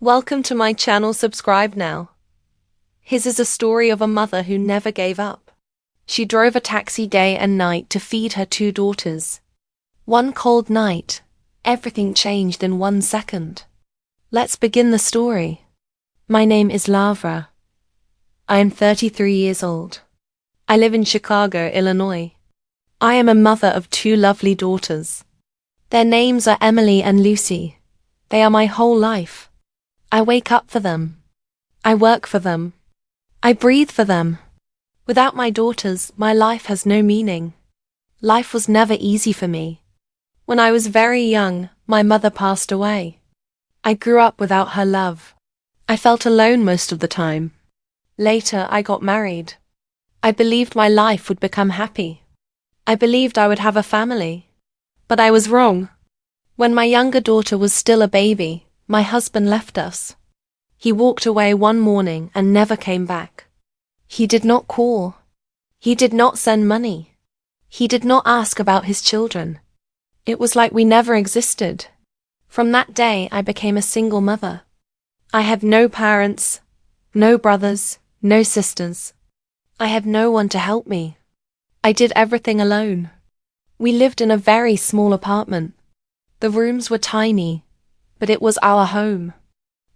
Welcome to my channel, subscribe now. His is a story of a mother who never gave up. She drove a taxi day and night to feed her 2 daughters. One cold night, everything changed in 1 second. Let's begin the story. My name is Lavra. I am 33 years old. I live in Chicago, Illinois. I am a mother of 2 lovely daughters. Their names are Emily and Lucy. They are my whole life. I wake up for them. I work for them. I breathe for them. Without my daughters, my life has no meaning. Life was never easy for me. When I was very young, my mother passed away. I grew up without her love. I felt alone most of the time. Later, I got married. I believed my life would become happy. I believed I would have a family. But I was wrong. When my younger daughter was still a baby, my husband left us. He walked away one morning and never came back. He did not call. He did not send money. He did not ask about his children. It was like we never existed. From that day, I became a single mother. I have no parents, no brothers, no sisters. I have no one to help me. I did everything alone. We lived in a very small apartment. The rooms were tiny, but it was our home.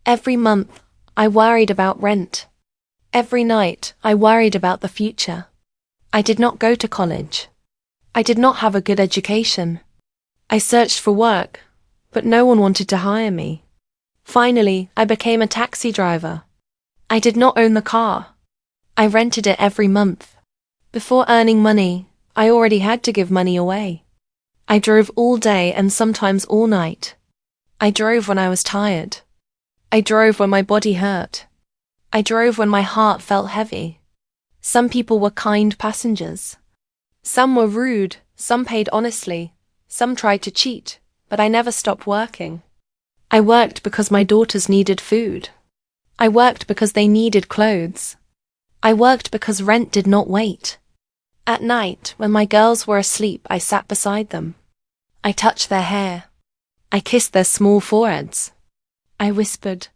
Every month, I worried about rent. Every night, I worried about the future. I did not go to college. I did not have a good education. I searched for work, but no one wanted to hire me. Finally, I became a taxi driver. I did not own the car. I rented it every month. Before earning money, I already had to give money away. I drove all day and sometimes all night. I drove when I was tired. I drove when my body hurt. I drove when my heart felt heavy. Some people were kind passengers. Some were rude, some paid honestly, some tried to cheat, but I never stopped working. I worked because my daughters needed food. I worked because they needed clothes. I worked because rent did not wait. At night, when my girls were asleep, I sat beside them. I touched their hair. I kissed their small foreheads. I whispered,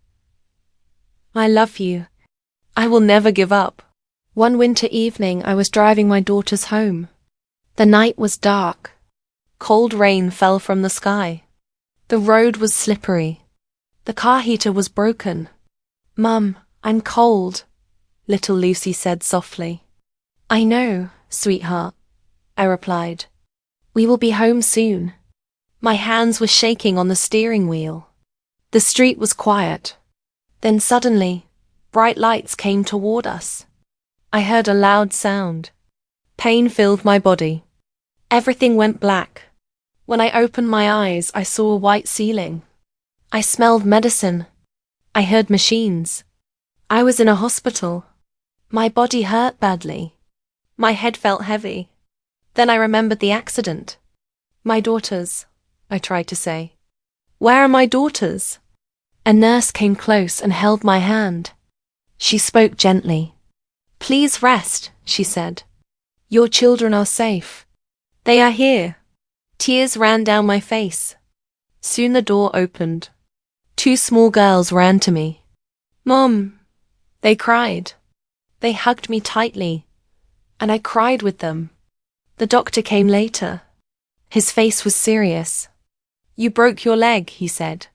"I love you. I will never give up." One winter evening, I was driving my daughters home. The night was dark. Cold rain fell from the sky. The road was slippery. The car heater was broken. "Mum, I'm cold," little Lucy said softly. "I know, sweetheart," I replied. "We will be home soon." My hands were shaking on the steering wheel. The street was quiet. Then suddenly, bright lights came toward us. I heard a loud sound. Pain filled my body. Everything went black. When I opened my eyes, I saw a white ceiling. I smelled medicine. I heard machines. I was in a hospital. My body hurt badly. My head felt heavy. Then I remembered the accident. "My daughters," I tried to say. "Where are my daughters?" A nurse came close and held my hand. She spoke gently. "Please rest," she said. "Your children are safe. They are here." Tears ran down my face. Soon the door opened. 2 small girls ran to me. "Mom," they cried. They hugged me tightly, and I cried with them. The doctor came later. His face was serious. "You broke your leg," he said.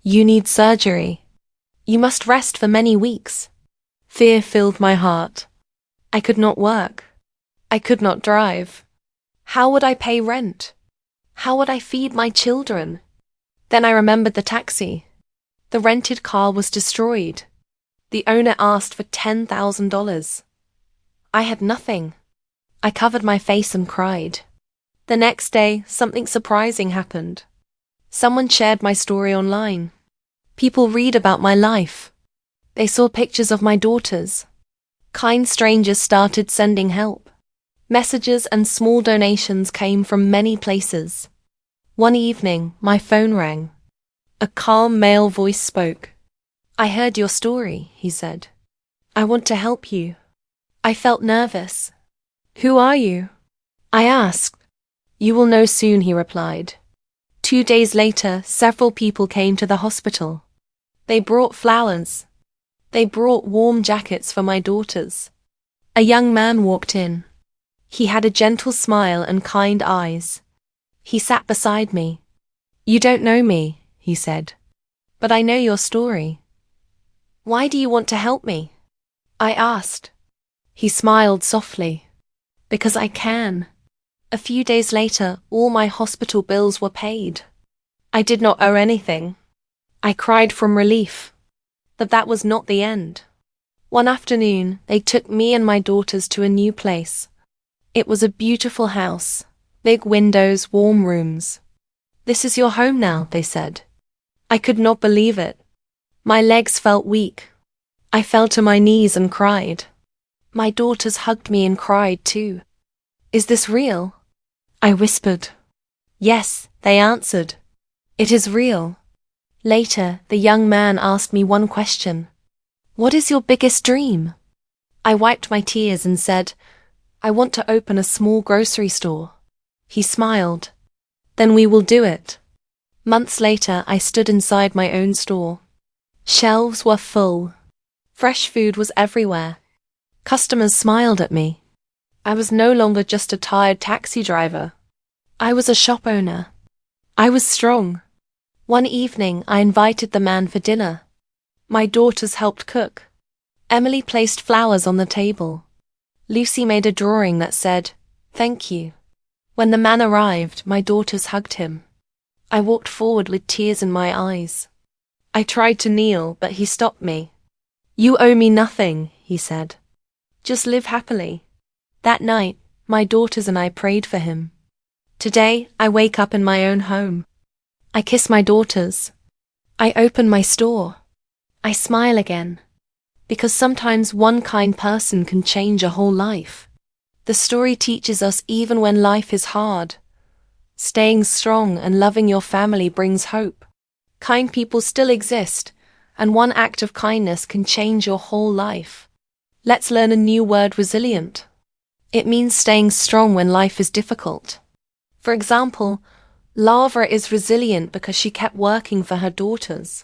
"You need surgery. You must rest for many weeks." Fear filled my heart. I could not work. I could not drive. How would I pay rent? How would I feed my children? Then I remembered the taxi. The rented car was destroyed. The owner asked for $10,000. I had nothing. I covered my face and cried. The next day, something surprising happened. Someone shared my story online. People read about my life. They saw pictures of my daughters. Kind strangers started sending help. Messages and small donations came from many places. One evening, my phone rang. A calm male voice spoke. "I heard your story," he said. "I want to help you." I felt nervous. "Who are you?" I asked. "You will know soon," he replied. 2 days later, several people came to the hospital. They brought flowers. They brought warm jackets for my daughters. A young man walked in. He had a gentle smile and kind eyes. He sat beside me. "You don't know me," he said, "but I know your story. Why do you want to help me?" I asked. He smiled softly. "Because I can." A few days later, all my hospital bills were paid. I did not owe anything. I cried from relief. But that was not the end. One afternoon, they took me and my daughters to a new place. It was a beautiful house, big windows, warm rooms. "This is your home now," they said. I could not believe it. My legs felt weak. I fell to my knees and cried. My daughters hugged me and cried too. "Is this real?" I whispered. "Yes," they answered. "It is real." Later, the young man asked me one question. "What is your biggest dream?" I wiped my tears and said, "I want to open a small grocery store." He smiled. "Then we will do it." Months later, I stood inside my own store. Shelves were full. Fresh food was everywhere. Customers smiled at me. I was no longer just a tired taxi driver. I was a shop owner. I was strong. One evening, I invited the man for dinner. My daughters helped cook. Emily placed flowers on the table. Lucy made a drawing that said, "Thank you." When the man arrived, my daughters hugged him. I walked forward with tears in my eyes. I tried to kneel, but he stopped me. "You owe me nothing," he said. "Just live happily." That night, my daughters and I prayed for him. Today, I wake up in my own home. I kiss my daughters. I open my store. I smile again. Because sometimes one kind person can change a whole life. The story teaches us even when life is hard. Staying strong and loving your family brings hope. Kind people still exist, and one act of kindness can change your whole life. Let's learn a new word, resilient. It means staying strong when life is difficult. For example, Lara is resilient because she kept working for her daughters.